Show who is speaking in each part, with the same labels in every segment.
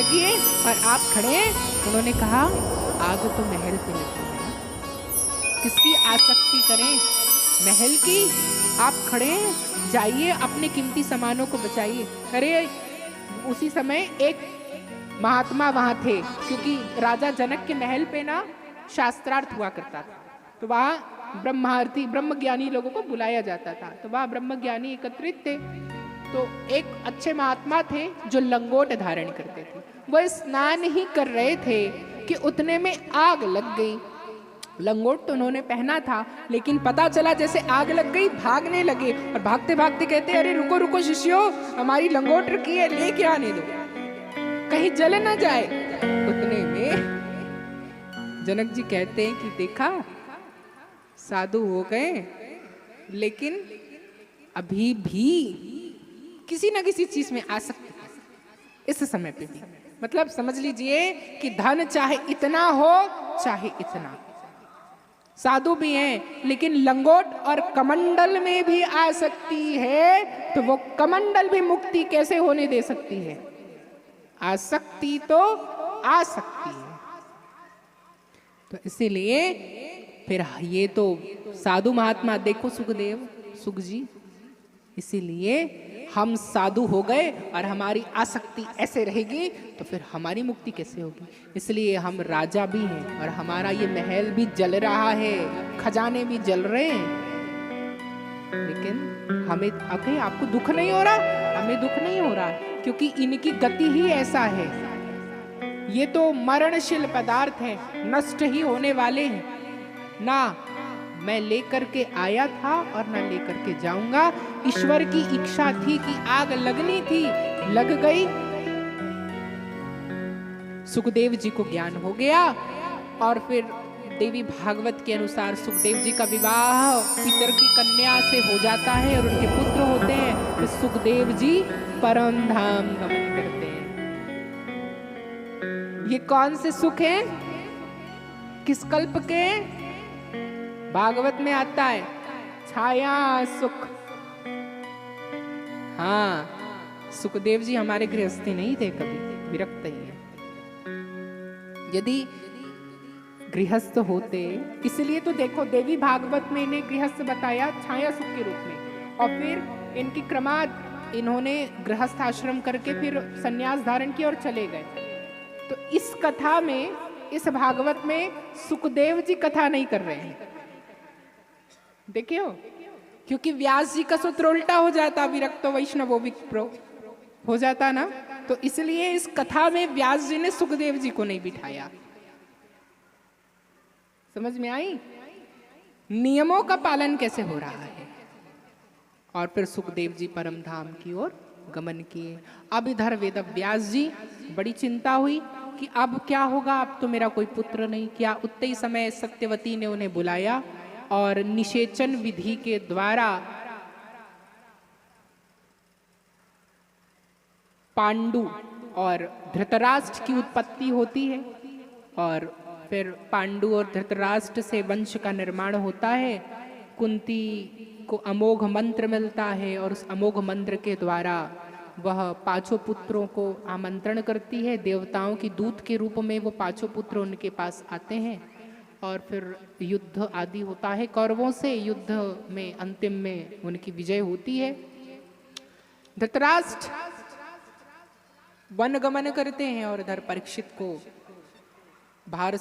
Speaker 1: लगी है और आप खड़े हैं। उन्होंने कहा आग तो महल पे लगी है, किसकी आसक्ति करें, महल की। आप खड़े हैं, जाइए अपने कीमती सामानों को बचाइए। अरे उसी समय एक महात्मा वहां थे, क्योंकि राजा जनक के महल पे ना शास्त्रार्थ हुआ करता था, तो वहां ब्रह्मार्थी ब्रह्म ज्ञानी लोगों को बुलाया जाता था। तो वहां ब्रह्म ज्ञानी एकत्रित थे। तो एक अच्छे महात्मा थे जो लंगोट धारण करते थे। वह स्नान ही कर रहे थे कि उतने में आग लग गई। लंगोट तो उन्होंने पहना था, लेकिन पता चला जैसे आग लग गई, भागने लगे और भागते भागते कहते अरे रुको रुको शिष्यों, हमारी लंगोट रखी है, लेके आने दो, कहीं जल ना जाए। उतने में जनक जी कहते हैं कि देखा साधु हो गए, लेकिन अभी भी किसी ना किसी चीज में आ सकते हैं इस समय पे भी। मतलब समझ लीजिए कि धन चाहे इतना हो चाहे इतना, साधु भी हैं, लेकिन लंगोट और कमंडल में भी आ सकती है, तो वो कमंडल भी मुक्ति कैसे होने दे सकती है? आसक्ति तो आ सकती है। तो इसीलिए फिर ये तो साधु महात्मा देखो सुखदेव सुख जी, इसीलिए हम साधु हो गए और हमारी आसक्ति ऐसे रहेगी तो फिर हमारी मुक्ति कैसे होगी? इसलिए हम राजा भी हैं और हमारा ये महल भी जल रहा है, खजाने भी जल रहे हैं, लेकिन हमें आखिर आपको दुख नहीं हो रहा, हमें दुख नहीं हो रहा, क्योंकि इनकी गति ही ऐसा है। ये तो मरणशील पदार्थ है, नष्ट ही होने वाले हैं ना। मैं लेकर के आया था और ना लेकर के जाऊंगा। ईश्वर की इच्छा थी कि आग लगनी थी, लग गई। सुखदेव जी को ज्ञान हो गया और फिर देवी भागवत के अनुसार सुखदेव जी का विवाह पितर की कन्या से हो जाता है और उनके पुत्र होते हैं। फिर सुखदेव जी परम धाम गमन करते हैं। ये कौन से सुख हैं? किस कल्प के? भागवत में आता है छाया सुख। हाँ, सुखदेव जी हमारे गृहस्थी नहीं थे, कभी विरक्त ही है। यदि गृहस्थ होते, इसलिए तो देखो देवी भागवत में इन्हें गृहस्थ बताया छाया सुख के रूप में, और फिर इनकी क्रमाद इन्होंने गृहस्थ आश्रम करके फिर सन्यास धारण किया और चले गए। तो इस कथा में, इस भागवत में सुखदेव जी कथा नहीं कर रहे हैं, देखियो, क्योंकि व्यास जी का सूत्र उल्टा हो जाता, विरक्तो वैष्णवो विप्रो हो जाता ना, तो इसलिए इस कथा में व्यास जी ने सुखदेव जी को नहीं बिठाया। समझ में आई? नियमों का पालन कैसे हो रहा है। और फिर सुखदेव जी परम धाम की ओर गमन किए। अब इधर वेद व्यास जी बड़ी चिंता हुई कि अब क्या होगा, अब तो मेरा कोई पुत्र नहीं। क्या उतने ही समय सत्यवती ने उन्हें बुलाया और निषेचन विधि के द्वारा पांडु और धृतराष्ट्र की उत्पत्ति होती है, और फिर पांडु और धृतराष्ट्र से वंश का निर्माण होता है। कुंती को अमोघ मंत्र मिलता है और उस अमोघ मंत्र के द्वारा वह पांचों पुत्रों को आमंत्रण करती है। देवताओं की दूत के रूप में वो पांचों पुत्र उनके पास आते हैं और फिर युद्ध आदि होता है कौरवों से। युद्ध में अंतिम में उनकी विजय होती है। धृतराष्ट्र वन गमन करते हैं और इधर परीक्षित को भार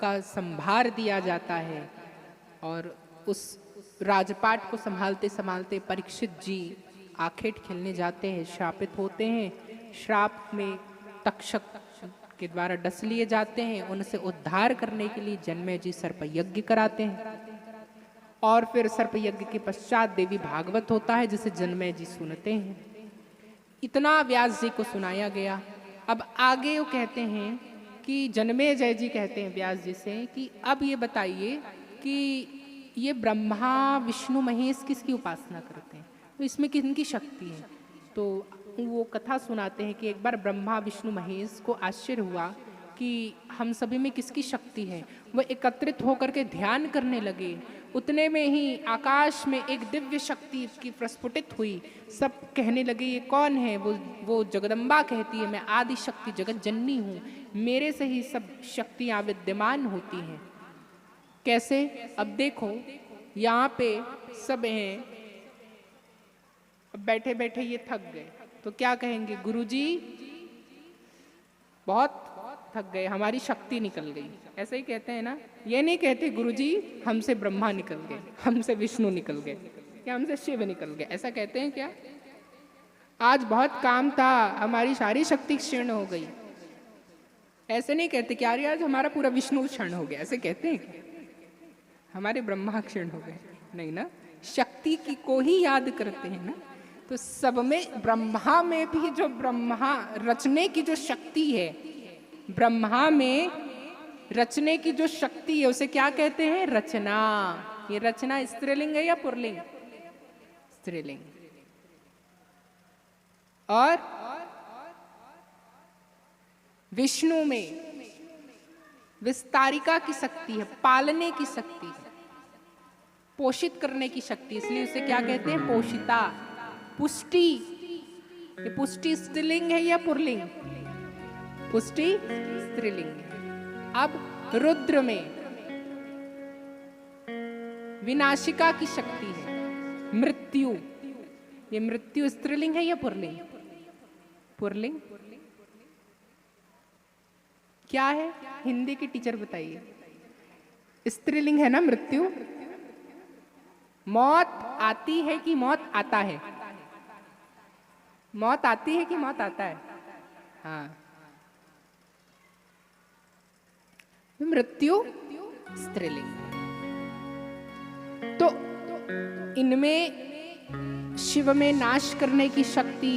Speaker 1: का संभार दिया जाता है, और उस राजपाट को संभालते संभालते परीक्षित जी आखेट खेलने जाते हैं, श्रापित होते हैं। श्राप में तक्षक के द्वारा डस लिए जाते हैं। उनसे उद्धार करने के लिए जन्मेजय जी सर्प यज्ञ कराते हैं, और फिर सर्प यज्ञ के पश्चात देवी भागवत होता है जिसे जन्मेजय जी सुनते हैं। इतना व्यास जी को सुनाया गया। अब आगे वो कहते हैं कि जन्मेजय जी कहते हैं व्यास जी से कि अब ये बताइए कि ये ब्रह्मा विष्णु महेश किसकी उपासना करते हैं, तो इसमें किनकी शक्ति है। तो वो कथा सुनाते हैं कि एक बार ब्रह्मा विष्णु महेश को आश्चर्य हुआ कि हम सभी में किसकी शक्ति है। वह एकत्रित होकर के ध्यान करने लगे उतने में ही आकाश में एक दिव्य शक्ति की प्रस्फुटित हुई। सब कहने लगे ये कौन है? वो जगदम्बा कहती है, मैं आदि शक्ति जगत जननी हूँ, मेरे से ही सब शक्तियाँ विद्यमान होती हैं। कैसे? अब देखो यहाँ पे सब हैं, अब बैठे बैठे ये थक गए तो क्या कहेंगे? गुरुजी बहुत थक गए, हमारी शक्ति निकल गई, ऐसा ही कहते हैं ना। ये नहीं कहते गुरुजी हमसे ब्रह्मा निकल गए, हमसे विष्णु निकल गए, या हमसे शिव निकल गए, ऐसा कहते हैं क्या? आज बहुत काम था, हमारी सारी शक्ति क्षीण हो गई, ऐसे नहीं कहते कि यार आज हमारा पूरा विष्णु क्षीण हो गया, ऐसे कहते हैं क्या? हमारे ब्रह्मा क्षीण हो गए, नहीं ना। शक्ति की को ही याद करते हैं ना। तो सब में, ब्रह्मा में भी जो ब्रह्मा रचने की जो शक्ति है, ब्रह्मा में रचने की जो शक्ति है उसे क्या कहते हैं? रचना। ये रचना स्त्रीलिंग है या पुल्लिंग? स्त्रीलिंग। और विष्णु में विस्तारिका की शक्ति है, पालने की शक्ति है, पोषित करने की शक्ति, इसलिए उसे क्या कहते हैं? पोषिता। पुष्टि, ये पुष्टि स्त्रीलिंग है या पुल्लिंग? पुष्टि स्त्रीलिंग है। अब रुद्र में विनाशिका की शक्ति है, मृत्यु। ये मृत्यु स्त्रीलिंग है या पुल्लिंग? पुल्लिंग। क्या है? हिंदी की टीचर बताइए। स्त्रीलिंग है ना मृत्यु। मौत आती है कि मौत आता है? मौत आती है कि मौत आता है? हाँ, मृत्यु स्त्रीलिंग। तो इनमें शिव में नाश करने की शक्ति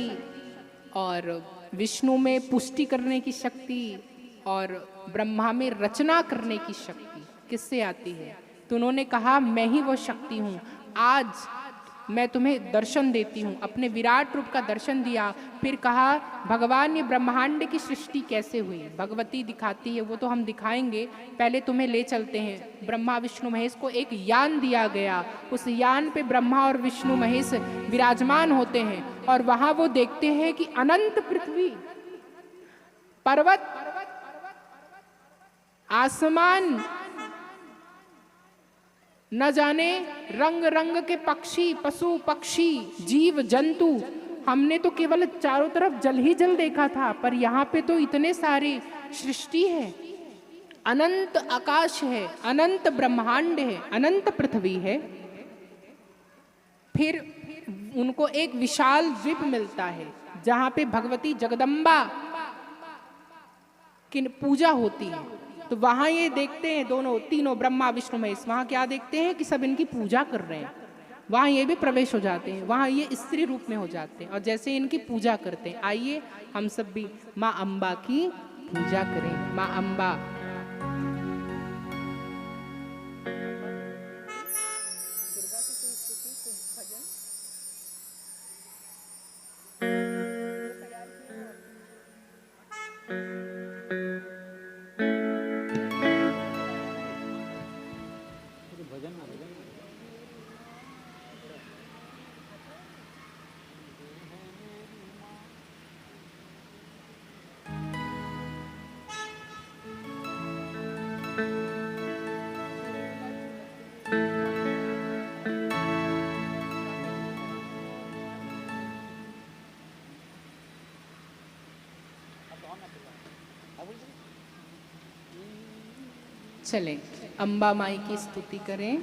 Speaker 1: और विष्णु में पुष्टि करने की शक्ति और ब्रह्मा में रचना करने की शक्ति किससे आती है? तो उन्होंने कहा मैं ही वो शक्ति हूँ, आज मैं तुम्हें दर्शन देती हूँ। अपने विराट रूप का दर्शन दिया। फिर कहा भगवान ये ब्रह्मांड की सृष्टि कैसे हुई? भगवती दिखाती है, वो तो हम दिखाएंगे, पहले तुम्हें ले चलते हैं। ब्रह्मा विष्णु महेश को एक यान दिया गया, उस यान पे ब्रह्मा और विष्णु महेश विराजमान होते हैं और वहां वो देखते हैं कि अनंत पृथ्वी, पर्वत, आसमान, न जाने रंग रंग के पक्षी, पशु पक्षी, जीव जंतु। हमने तो केवल चारों तरफ जल ही जल देखा था, पर यहाँ पे तो इतने सारे सृष्टि है, अनंत आकाश है, अनंत ब्रह्मांड है, अनंत पृथ्वी है। फिर उनको एक विशाल द्वीप मिलता है जहाँ पे भगवती जगदम्बा की पूजा होती है। तो वहां ये देखते हैं दोनों, तीनों, ब्रह्मा विष्णु महेश, वहां क्या देखते हैं कि सब इनकी पूजा कर रहे हैं। वहां ये भी प्रवेश हो जाते हैं, वहां ये स्त्री रूप में हो जाते हैं और जैसे इनकी पूजा करते हैं। आइए हम सब भी माँ अम्बा की पूजा करें। माँ अम्बा, चलें अम्बा माई की स्तुति करें।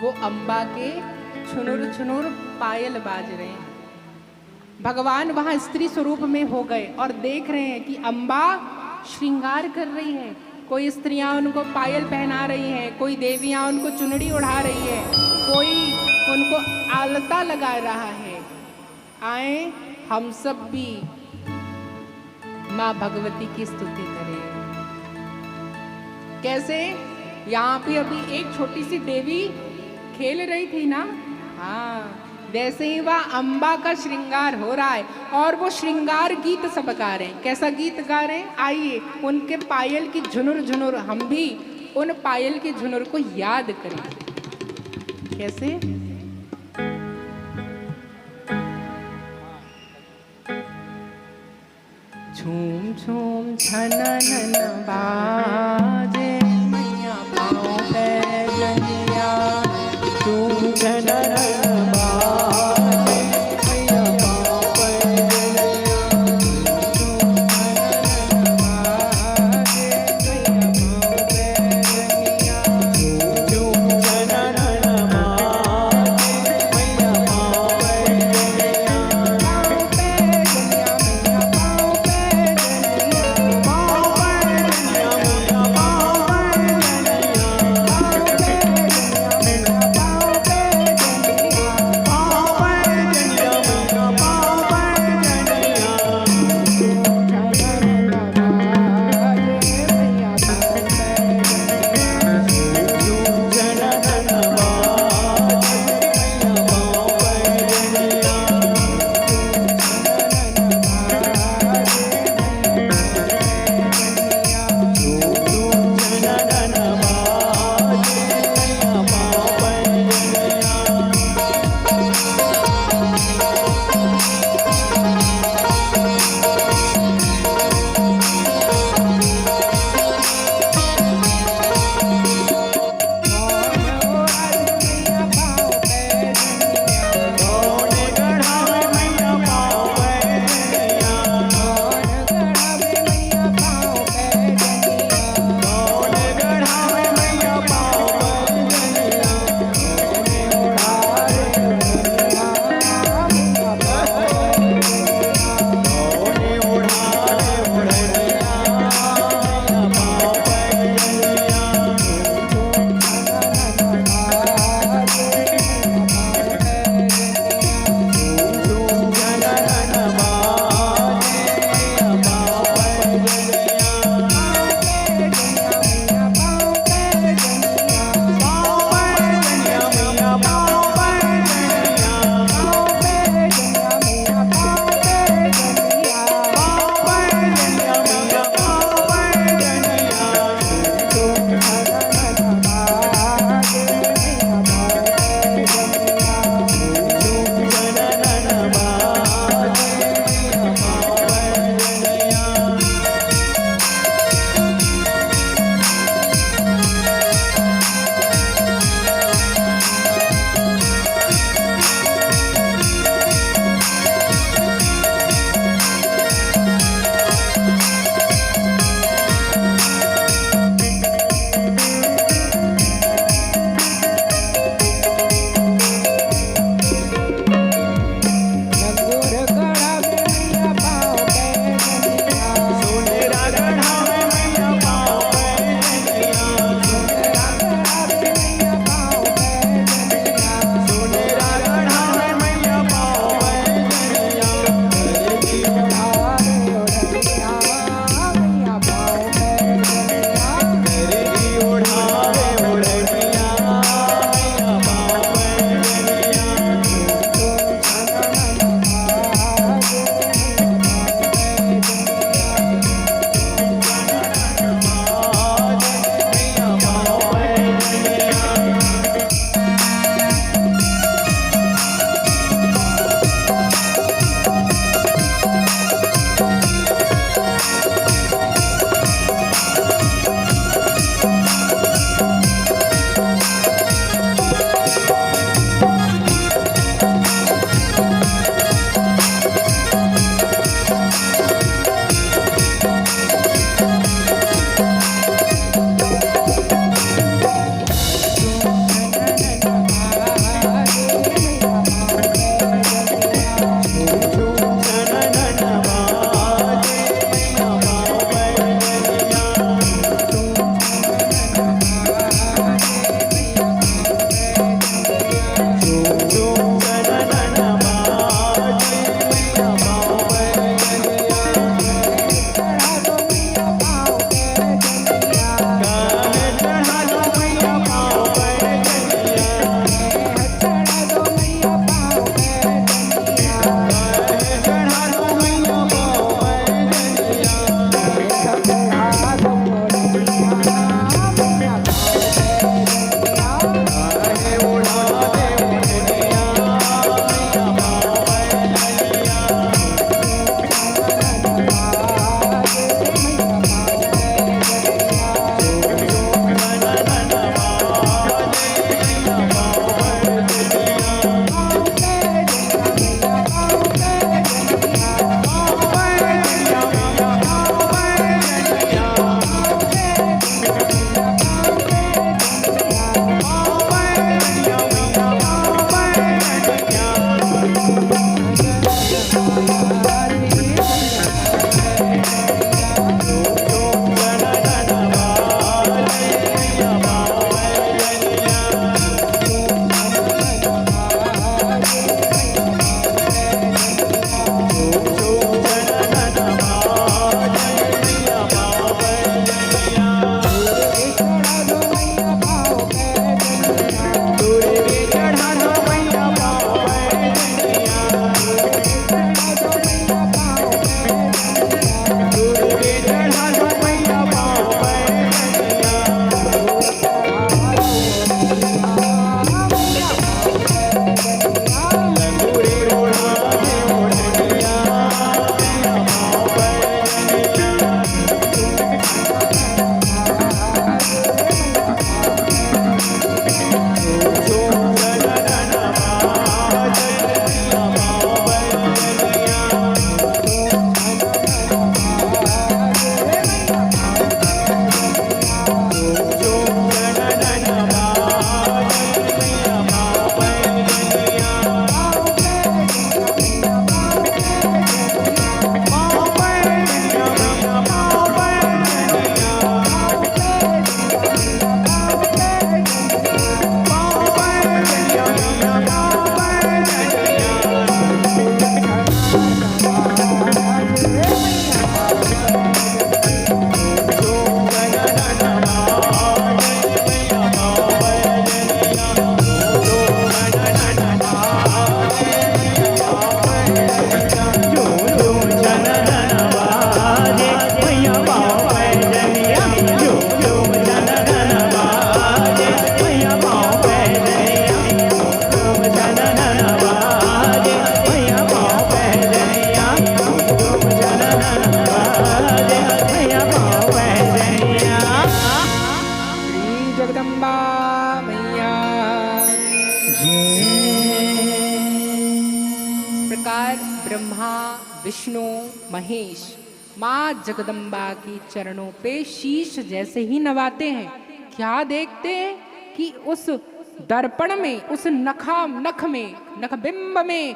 Speaker 1: वो अम्बा के छुनुर छुनुर पायल बाज रहे हैं। भगवान वहां स्त्री स्वरूप में हो गए और देख रहे हैं कि अम्बा श्रृंगार कर रही है। कोई स्त्रियां उनको पायल पहना रही हैं, कोई देवियां उनको चुनरी उड़ा रही है, कोई उनको आलता लगा रहा है। आए हम सब भी माँ भगवती की स्तुति करें। कैसे? यहाँ पे अभी एक छोटी सी देवी खेल रही थी ना, हाँ, वैसे ही वह अम्बा का श्रृंगार हो रहा है और वो श्रृंगार गीत सब गा रहे हैं। कैसा गीत गा रहे हैं? आइए उनके पायल की झुनुर झुनुर हम भी उन पायल की झुनुर को याद करें। कैसे? झूम झूम छनन बाजे मैया पाँव पैजनिया, झूम छनन बाजे मैया पाँव पैजनिया, झूम छनन बाजे मैया पाँव पैजनिया, झूम छनन बाजे मैया पाँव पैजनिया, पाँव पैजनिया मैया पाँव पैजनिया, पाँव पैजनिया मैया विष्णु महेश माँ जगदम्बा की चरणों पे शीश जैसे ही नवाते हैं, क्या देखते हैं कि उस दर्पण में, उस नख में, नखबिंब में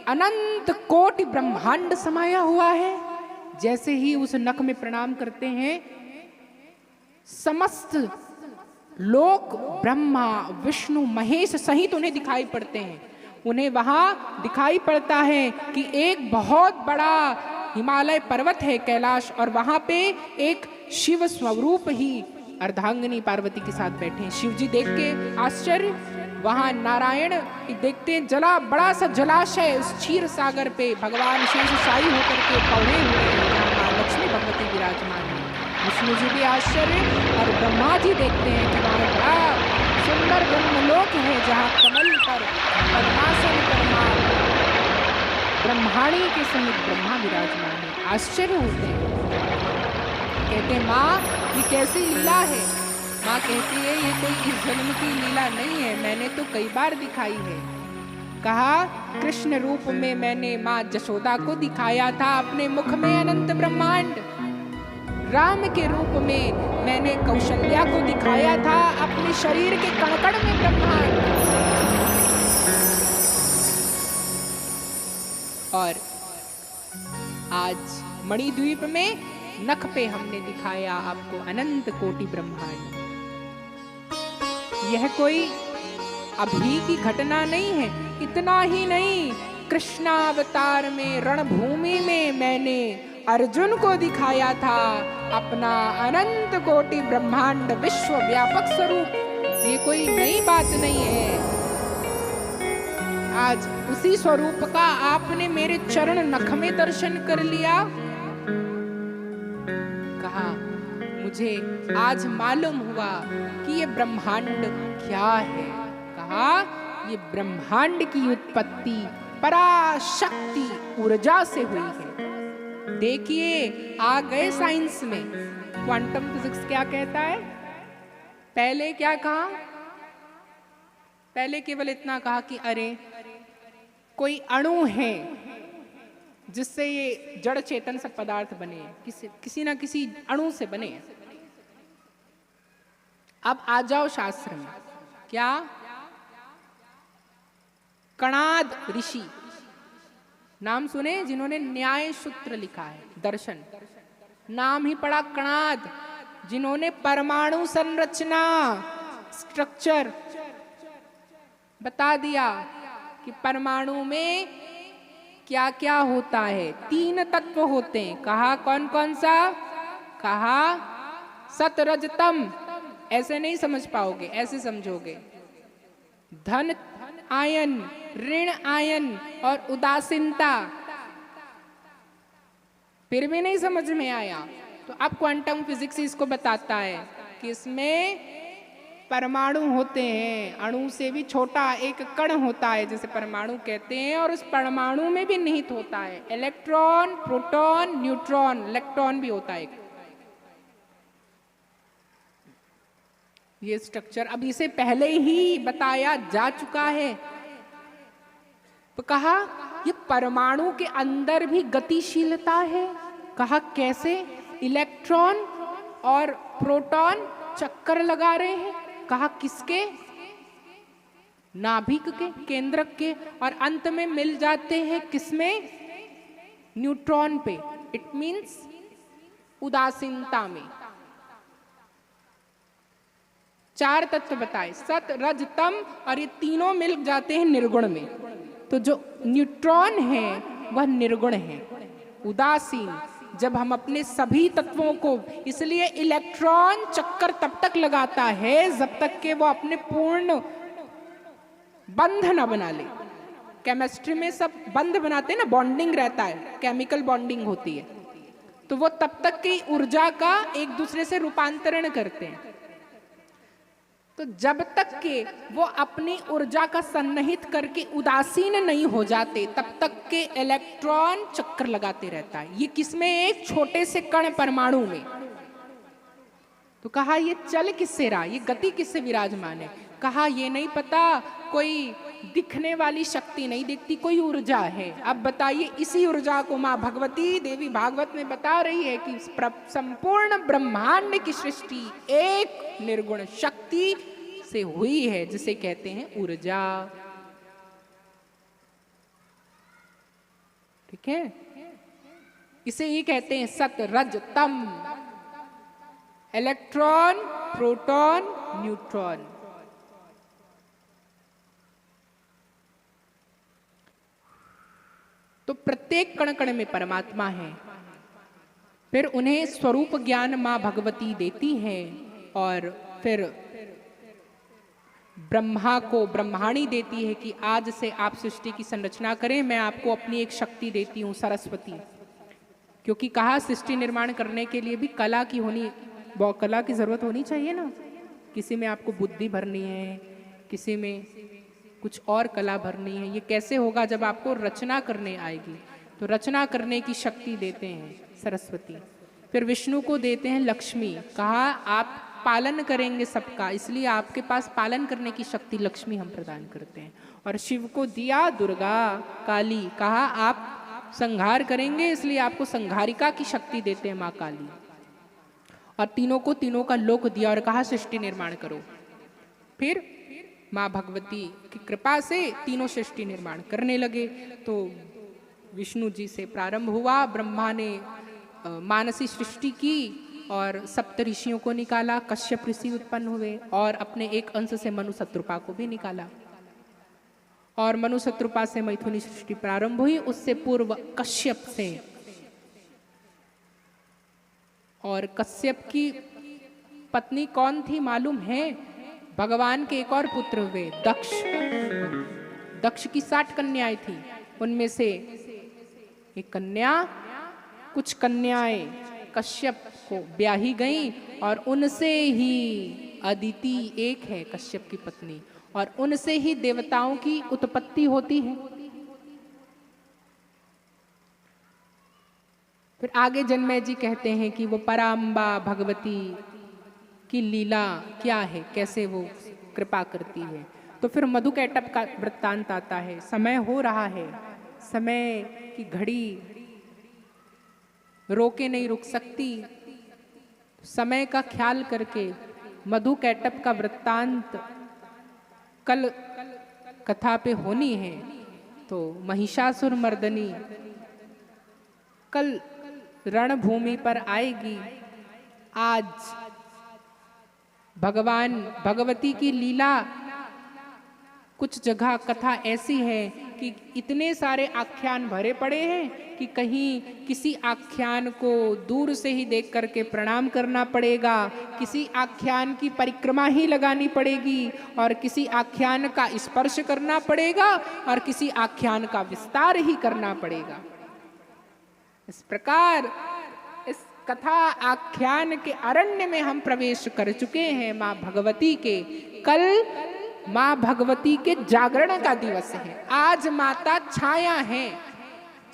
Speaker 1: अनंत कोटि ब्रह्मांड समाया हुआ है। जैसे ही उस नख में प्रणाम करते हैं, समस्त लोक ब्रह्मा विष्णु महेश सहित उन्हें दिखाई पड़ते हैं। उन्हें वहां दिखाई पड़ता है कि एक बहुत बड़ा हिमालय पर्वत है कैलाश, और वहां पे एक शिव स्वरूप ही अर्धांगिनी पार्वती के साथ बैठे हैं। शिव जी देख के आश्चर्य, वहां नारायण देखते हैं जला बड़ा सा जलाशय उस क्षीर सागर पे भगवान शेषशायी होकर के पौड़े हुए हैं, जहाँ लक्ष्मी भगवती विराजमान है। विष्णु जी भी आश्चर्य और ब्रह्मा जी देखते हैं कि वहां बड़ा सुंदर ब्रह्मलोक है, जहाँ कमल पर पद्मासन पर मां ब्रह्माणी के सहित ब्रह्मा विराजमान है। आश्चर्य होते हैं, कहते हैं माँ ये कैसी लीला है। माँ कहती है ये कोई इस जन्म की लीला नहीं है, मैंने तो कई बार दिखाई है। कहा कृष्ण रूप में मैंने माँ जशोदा को दिखाया था अपने मुख में अनंत ब्रह्मांड, राम के रूप में मैंने कौशल्या को दिखाया था अपने शरीर के कण-कण में ब्रह्मांड, और आज मणिद्वीप में नख पे हमने दिखाया आपको अनंत कोटि ब्रह्मांड। यह कोई अभी की घटना नहीं है। इतना ही नहीं, कृष्णावतार में रणभूमि में मैंने अर्जुन को दिखाया था अपना अनंत कोटि ब्रह्मांड विश्व व्यापक स्वरूप। ये कोई नई बात नहीं है। आज उसी स्वरूप का आपने मेरे चरण नख में दर्शन कर लिया। कहा मुझे आज मालूम हुआ कि ये ब्रह्मांड क्या है। कहा ये ब्रह्मांड की उत्पत्ति पराशक्ति ऊर्जा से हुई है। देखिए आ गए साइंस में, क्वांटम फिजिक्स क्या कहता है। पहले क्या कहा, पहले केवल इतना कहा कि अरे कोई अणु है जिससे ये जड़ चेतन सब पदार्थ बने, किसी ना किसी अणु से बने। अब आ जाओ शास्त्र में, क्या कणाद ऋषि नाम सुने, जिन्होंने न्याय सूत्र लिखा है, दर्शन नाम ही पड़ा कणाद, जिन्होंने परमाणु संरचना स्ट्रक्चर बता दिया कि परमाणु में क्या क्या होता है। 3 तत्व होते हैं। कहा कौन कौन सा, कहा सत रज तम। ऐसे नहीं समझ पाओगे, ऐसे समझोगे। धन आयन, ऋण आयन और उदासीनता। फिर भी नहीं समझ में आया तो अब क्वांटम फिजिक्स इसको बताता है कि इसमें परमाणु होते हैं, अणु से भी छोटा एक कण होता है जिसे परमाणु कहते हैं, और उस परमाणु में भी निहित होता है इलेक्ट्रॉन, प्रोटॉन, न्यूट्रॉन, इलेक्ट्रॉन भी होता है ये स्ट्रक्चर। अब इसे पहले ही बताया जा चुका है। तो कहा ये परमाणु के अंदर भी गतिशीलता है। कहा कैसे, इलेक्ट्रॉन और प्रोटॉन चक्कर लगा रहे हैं। कहा किसके, नाभिक के, केंद्रक के, और अंत में मिल जाते हैं किसमें, न्यूट्रॉन पे। इट मीन्स उदासीनता में। 4 तत्व बताए, सत रज तम, और ये तीनों मिल जाते हैं निर्गुण में। तो जो न्यूट्रॉन है वह निर्गुण है, उदासीन। जब हम अपने सभी तत्वों को, इसलिए इलेक्ट्रॉन चक्कर तब तक लगाता है जब तक कि वो अपने पूर्ण बंध न बना ले। केमिस्ट्री में सब बंध बनाते हैं ना, बॉन्डिंग रहता है, केमिकल बॉन्डिंग होती है। तो वो तब तक की ऊर्जा का एक दूसरे से रूपांतरण करते हैं। तो जब तक के वो अपनी ऊर्जा का सन्निहित करके उदासीन नहीं हो जाते, तब तक के इलेक्ट्रॉन चक्कर लगाते रहता है। ये किसमें? एक छोटे से कण परमाणु में। तो कहा ये चल किससे रहा, ये गति किससे विराजमान है? कहा ये नहीं पता, कोई दिखने वाली शक्ति नहीं दिखती, कोई ऊर्जा है। अब बताइए, इसी ऊर्जा को माँ भगवती देवी भागवत में बता रही है कि संपूर्ण ब्रह्मांड की सृष्टि एक निर्गुण शक्ति से हुई है, जिसे कहते हैं ऊर्जा। ठीक है, इसे ये कहते हैं सत रज तम, इलेक्ट्रॉन, प्रोटॉन, न्यूट्रॉन। तो प्रत्येक कण कण में परमात्मा है। फिर उन्हें स्वरूप ज्ञान मां भगवती देती है, और फिर ब्रह्मा को ब्रह्माणी देती है कि आज से आप सृष्टि की संरचना करें, मैं आपको अपनी एक शक्ति देती हूं, सरस्वती। क्योंकि कहा सृष्टि निर्माण करने के लिए भी कला की कला की जरूरत होनी चाहिए ना। किसी में आपको बुद्धि भरनी है, किसी में कुछ और कला भरनी है। ये कैसे होगा जब आपको रचना करने आएगी? तो रचना करने की शक्ति देते हैं सरस्वती। फिर विष्णु को देते हैं लक्ष्मी। कहा आप पालन करेंगे सबका, इसलिए आपके पास पालन करने की शक्ति लक्ष्मी हम प्रदान करते हैं। और शिव को दिया दुर्गा काली। कहा आप संहार करेंगे, इसलिए आपको संहारिका की शक्ति देते हैं माँ काली। और तीनों का लोक दिया और कहा सृष्टि निर्माण करो। फिर माँ भगवती की कृपा से तीनों सृष्टि निर्माण करने लगे। तो विष्णु जी से प्रारंभ हुआ, ब्रह्मा ने मानसी सृष्टि की और सप्त ऋषियों को निकाला, कश्यप ऋषि उत्पन्न हुए और अपने एक अंश से मनु शत्रुपा को भी निकाला। और मनु शत्रुपा से मैथुनी सृष्टि प्रारंभ हुई, उससे पूर्व कश्यप से। और कश्यप की पत्नी कौन थी मालूम है? भगवान के एक और पुत्र हुए, दक्ष। दक्ष की 60 कन्याएं थी, उनमें से एक कन्या, कुछ कन्याएं कश्यप को ब्याही गई और उनसे ही अदिति एक है कश्यप की पत्नी, और उनसे ही देवताओं की उत्पत्ति होती है। फिर आगे जन्मे जी कहते हैं कि वो पराम्बा भगवती की लीला क्या है, कैसे वो कृपा करती है। तो फिर मधुकैटभ का वृत्तांत आता है। समय हो रहा है, समय की घड़ी रोके नहीं रुक सकती। समय का ख्याल करके मधुकैटभ का वृत्तांत कल कथा पे होनी है। तो महिषासुर मर्दनी कल रणभूमि पर आएगी। आज भगवान भगवती की लीला, कुछ जगह कथा ऐसी है कि इतने सारे आख्यान भरे पड़े हैं कि कहीं किसी आख्यान को दूर से ही देख करके प्रणाम करना पड़ेगा, किसी आख्यान की परिक्रमा ही लगानी पड़ेगी, और किसी आख्यान का स्पर्श करना पड़ेगा, और किसी आख्यान का विस्तार ही करना पड़ेगा। इस प्रकार इस कथा आख्यान के अरण्य में हम प्रवेश कर चुके हैं माँ भगवती के। कल माँ भगवती के जागरण का दिवस है। आज माता छाया है,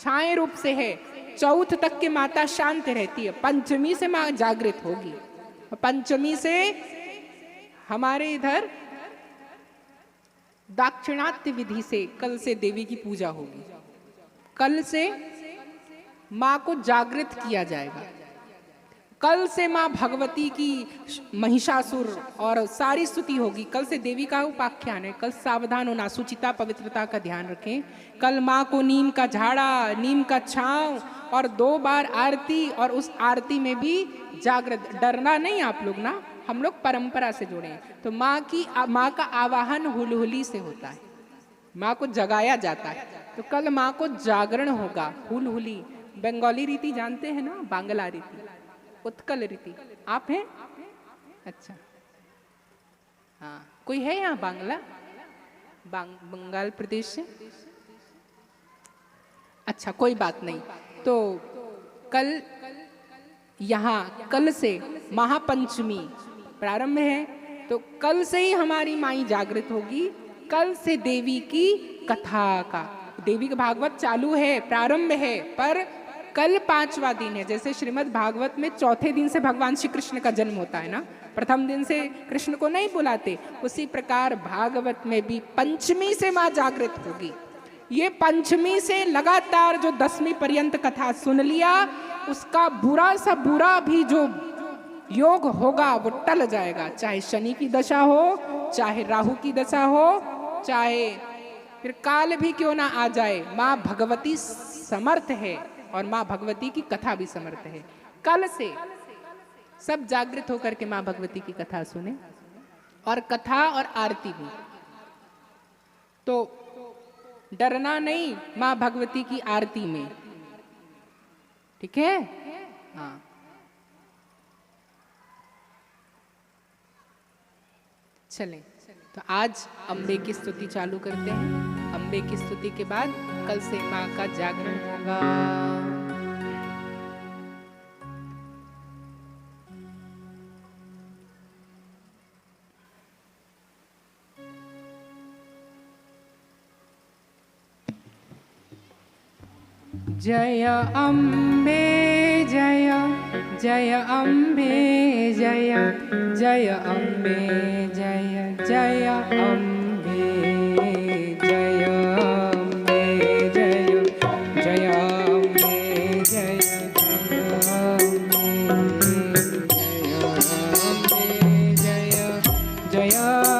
Speaker 1: छाया रूप से है। चौथ तक के माता शांत रहती है, पंचमी से माँ जागृत होगी। पंचमी से हमारे इधर दाक्षिणात्य विधि से कल से देवी की पूजा होगी। कल से माँ को जागृत किया जाएगा। कल से माँ भगवती की महिषासुर और सारी स्तुति होगी। कल से देवी का उपाख्यान है। कल सावधान होना, सुचिता पवित्रता का ध्यान रखें। कल माँ को नीम का झाड़ा, नीम का छांव और 2 बार आरती, और उस आरती में भी जागृत। डरना नहीं आप लोग ना, हम लोग परंपरा से जुड़े हैं। तो माँ का आवाहन हुलहुली से होता है, माँ को जगाया जाता है। तो कल माँ को जागरण होगा, हुलहुली। बंगाली रीति जानते हैं ना, बांग्ला रीति, उत्कल रीति। आप हैं? अच्छा, हाँ, कोई है यहाँ बांग्ला, बंगाल प्रदेश से? अच्छा, कोई बात नहीं। तो कल यहाँ कल से महापंचमी प्रारंभ है, तो कल से ही हमारी माई जागृत होगी। कल से देवी की कथा का, देवी का भागवत चालू है, प्रारंभ है, पर कल 5वां दिन है। जैसे श्रीमद् भागवत में चौथे दिन से भगवान श्री कृष्ण का जन्म होता है ना, प्रथम दिन से कृष्ण को नहीं बुलाते, उसी प्रकार भागवत में भी पंचमी से माँ जागृत होगी। ये पंचमी से लगातार जो 10वीं पर्यंत कथा सुन लिया, उसका बुरा सा बुरा भी जो योग होगा वो टल जाएगा। चाहे शनि की दशा हो, चाहे राहु की दशा हो, चाहे फिर काल भी क्यों ना आ जाए, माँ भगवती समर्थ है और माँ भगवती की कथा भी समर्थ है। कल से सब जागृत होकर के माँ भगवती की कथा सुने, और कथा और आरती भी। तो डरना नहीं माँ भगवती की आरती में, ठीक है? हाँ, चलें तो आज अम्बे की स्तुति चालू करते हैं। अम्बे की स्तुति के बाद कल से माँ का जागरण होगा। जय अम्बे जय, जय अम्बे जय, जय अम्बे जय, जय अम्बे जय, अम्बे जय, जय अम्बे जय, जय अम्बे जय, जय अम्बे जय, जय अम्बे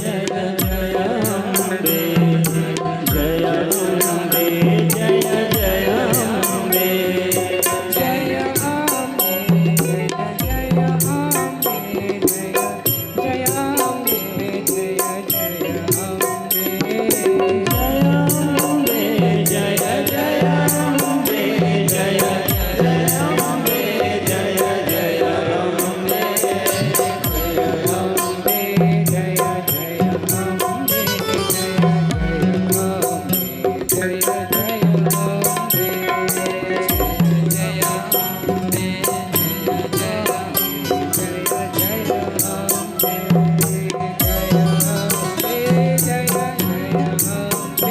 Speaker 1: जय जगदम्बे।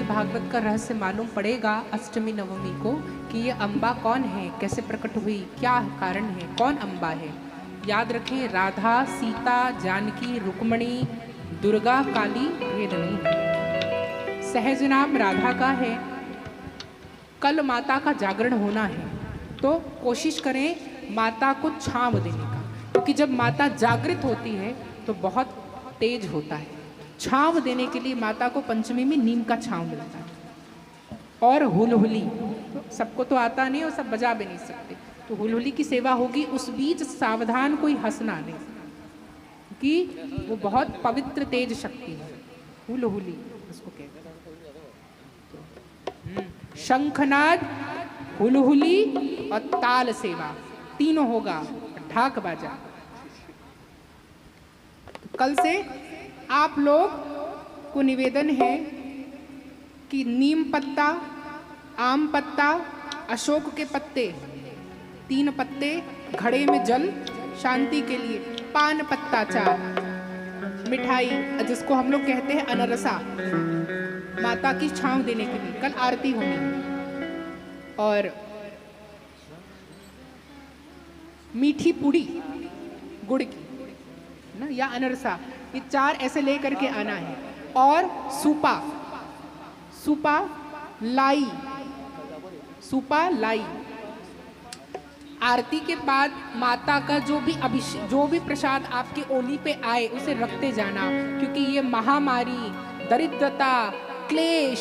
Speaker 1: भागवत का रहस्य मालूम पड़ेगा अष्टमी नवमी को कि ये अम्बा कौन है, कैसे प्रकट हुई, क्या कारण है, कौन अम्बा है। याद रखें, राधा, सीता, जानकी, रुक्मणी, दुर्गा, काली भेद नहीं। सहज नाम राधा का है। कल माता का जागरण होना है तो कोशिश करें माता को छांव देने का, क्योंकि जब माता जागृत होती है तो बहुत तेज होता है। छांव देने के लिए माता को पंचमी में नीम का छांव मिलता है। और हुलहुली तो सबको तो आता नहीं और सब बजा भी नहीं सकते, तो हुलहुली की सेवा होगी। उस बीच सावधान कोई हंसना नहीं, क्योंकि वो बहुत पवित्र तेज शक्ति है। हुलहुली उसको कहते हैं। शंखनाद, हुलहुली और ताल सेवा तीनों होगा, ढाक बाजा। तो कल से आप लोग को निवेदन है कि नीम पत्ता, आम पत्ता, अशोक के पत्ते, 3 पत्ते, घड़े में जल शांति के लिए, पान पत्ता, 4 मिठाई जिसको हम लोग कहते हैं अनरसा, माता की छांव देने के लिए। कल आरती होनी है। और मीठी पूड़ी गुड़ की ना, या अनरसा, ये 4 ऐसे लेकर के आना है। और सूपा, सूपा लाई, सूपा लाई। आरती के बाद माता का जो भी प्रसाद आपके ओली पे आए उसे रखते जाना, क्योंकि ये महामारी, दरिद्रता, क्लेश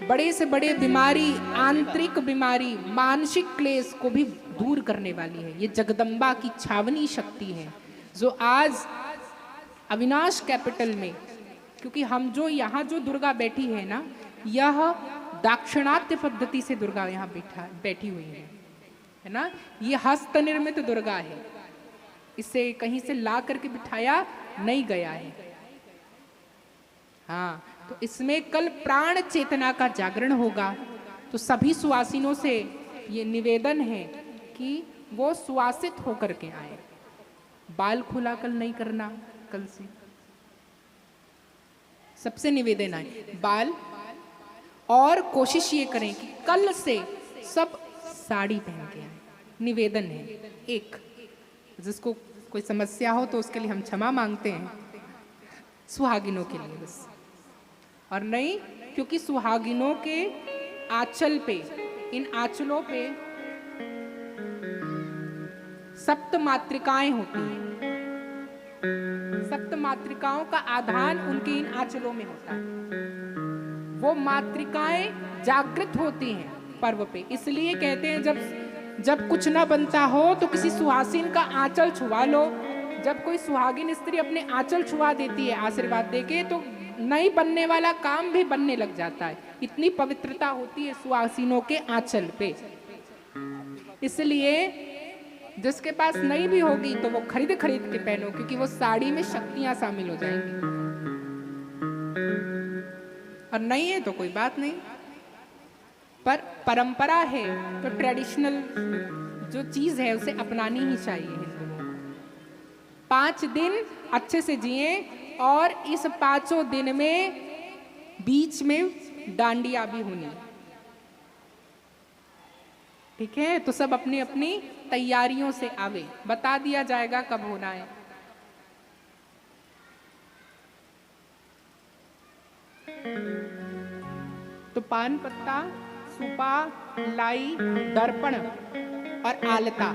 Speaker 1: बड़े से बड़े बीमारी, आंतरिक बीमारी, मानसिक क्लेश को भी दूर करने वाली है। ये जगदम्बा की छावनी शक्ति है जो आज अविनाश कैपिटल में, क्योंकि हम जो यहाँ जो दुर्गा बैठी है ना, यह दाक्षिणात्य पद्धति से दुर्गा यहाँ बैठी हुई है ना। ये हस्त निर्मित दुर्गा है, इसे कहीं से ला करके बिठाया नहीं गया है। हाँ, तो इसमें कल प्राण चेतना का जागरण होगा। तो सभी सुवासिनों से ये निवेदन है कि वो सुवासित होकर के आए। बाल खुला कल नहीं करना, कल से सबसे निवेदन है बाल, और कोशिश ये करें कि कल से सब साड़ी पहन के आए। निवेदन है एक, जिसको कोई समस्या हो तो उसके लिए हम क्षमा मांगते हैं, सुहागिनों के लिए बस, और नहीं क्योंकि सुहागिनों के आंचल पे, इन आंचलों पे सप्त मातृकाएं होती हैं। सप्त मातृकाओं का आधान उनके इन आंचलों में होता है। वो मातृकाएं जागृत होती हैं पर्व पे। इसलिए कहते हैं जब कुछ ना बनता हो तो किसी सुहासिन का आंचल छुआ लो। जब कोई सुहागिन स्त्री अपने आंचल छुआ देती है आशीर्वाद देके, तो नहीं बनने वाला काम भी बनने लग जाता है। इतनी पवित्रता होती है सुहासिनों के आंचल पे। इसलिए जिसके पास नहीं भी होगी तो वो खरीद के पहनो, क्योंकि वो साड़ी में शक्तियां शामिल हो जाएंगी। और नहीं है तो कोई बात नहीं, पर परंपरा है तो ट्रेडिशनल जो चीज है उसे अपनानी ही चाहिए हिंदुओं को। 5 दिन अच्छे से जिए, और इस 5 दिन में बीच में डांडिया भी होनी, ठीक है। तो सब अपनी अपनी तैयारियों से आवे, बता दिया जाएगा कब होना है। तो पान पत्ता, सुपा, लाई, दर्पण और आलता,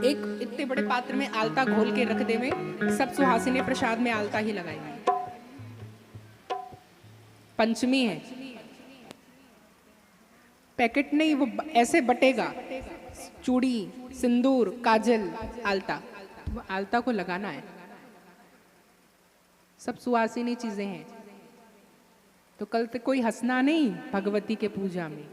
Speaker 1: एक इतने बड़े पात्र में आलता घोल के रख देवे। सब सुहासिने प्रसाद में आलता ही लगाएंगे। पंचमी है, पैकेट नहीं, वो ऐसे बटेगा। चूड़ी, सिंदूर, काजल, आलता, वो आलता को लगाना है। सब सुहासिनी चीजें हैं। तो कल तक कोई हंसना नहीं भगवती के पूजा में।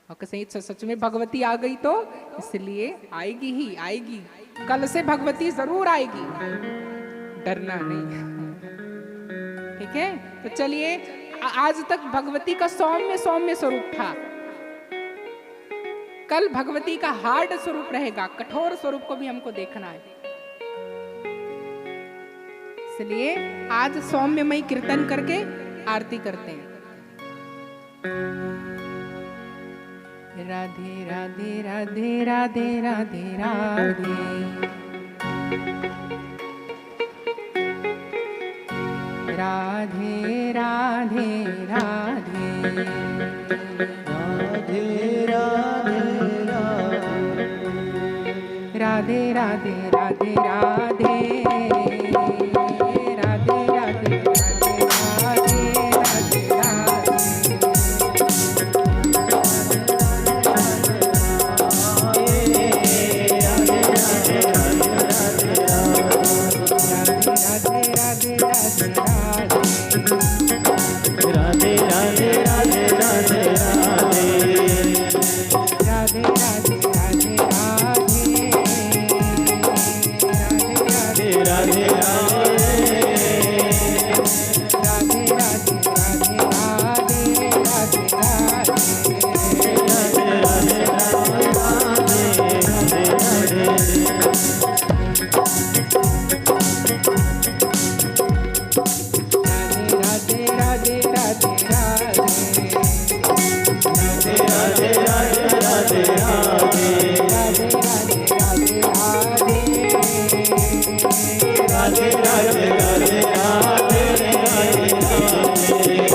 Speaker 1: और कहीं सच में भगवती आ गई तो इसलिए आएगी ही आएगी, कल से भगवती जरूर आएगी, डरना नहीं, ठीक है। तो चलिए, आज तक भगवती का सौम्य स्वरूप था, कल भगवती का हार्ड स्वरूप रहेगा, कठोर स्वरूप को भी हमको देखना है। इसलिए आज सौम्यमयी कीर्तन करके आरती करते हैं। राधे राधे राधे राधे राधे राधे, राधे राधे राधे, राधे राधे राधे, राधे राधे राधे राधे, राधे राधे
Speaker 2: राधे राधे राधे राधे राधे राधे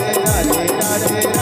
Speaker 2: राधे राधे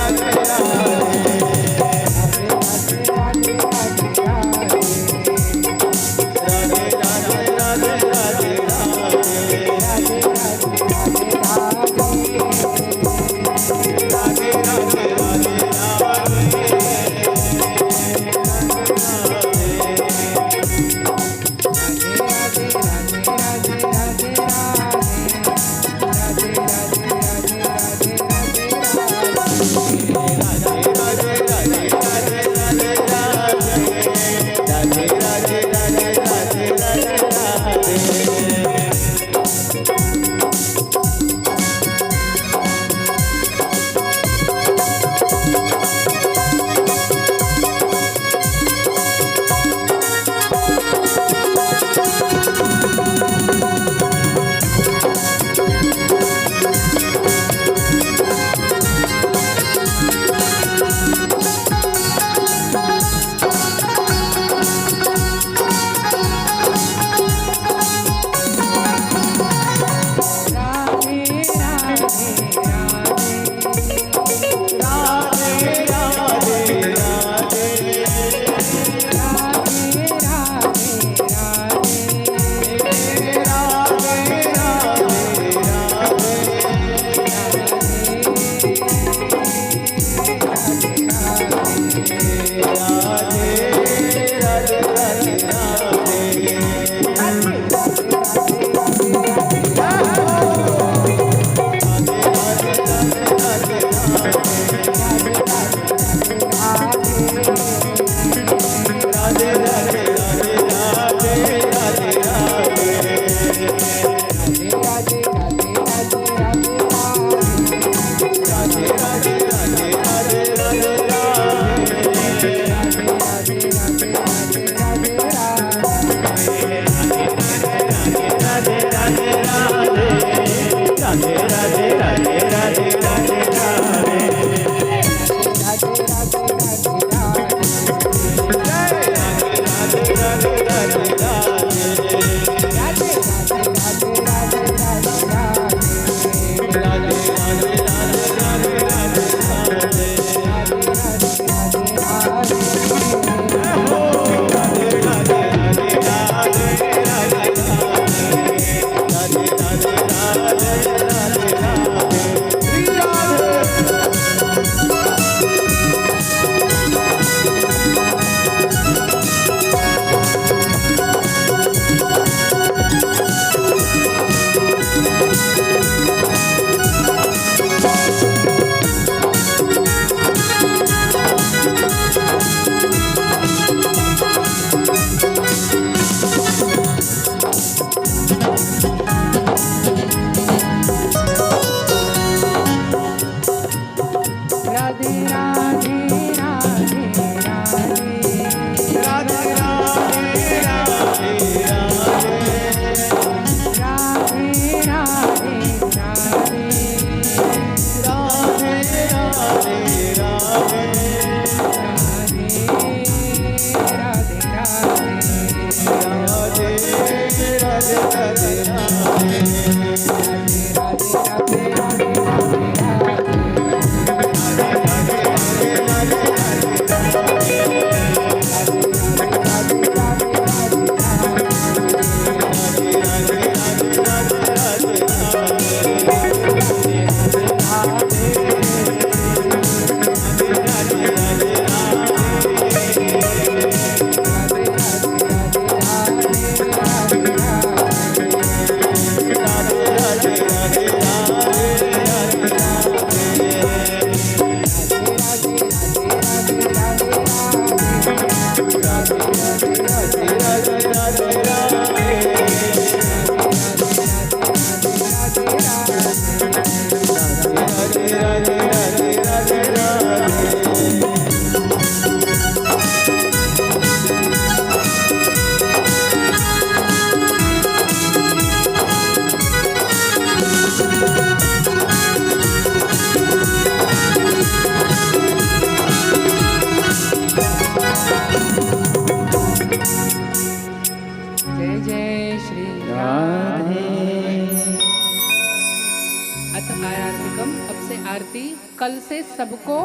Speaker 1: कल से सबको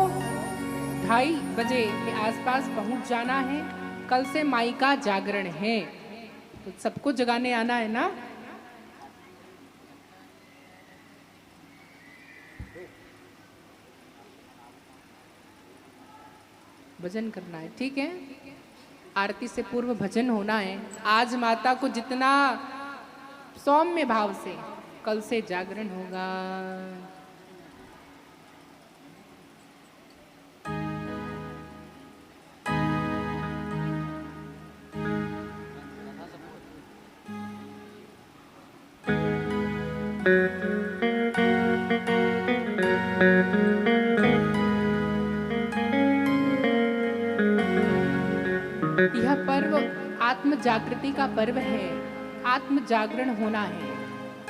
Speaker 1: 2:30 बजे के आसपास पहुंच जाना है। कल से माई का जागरण है, तो सबको जगाने आना है ना। भजन करना है, ठीक है। आरती से पूर्व भजन होना है। आज माता को जितना सौम्य भाव से कल से जागरण होगा। यह पर्व आत्म जागृति का पर्व है। आत्म जागरण होना है।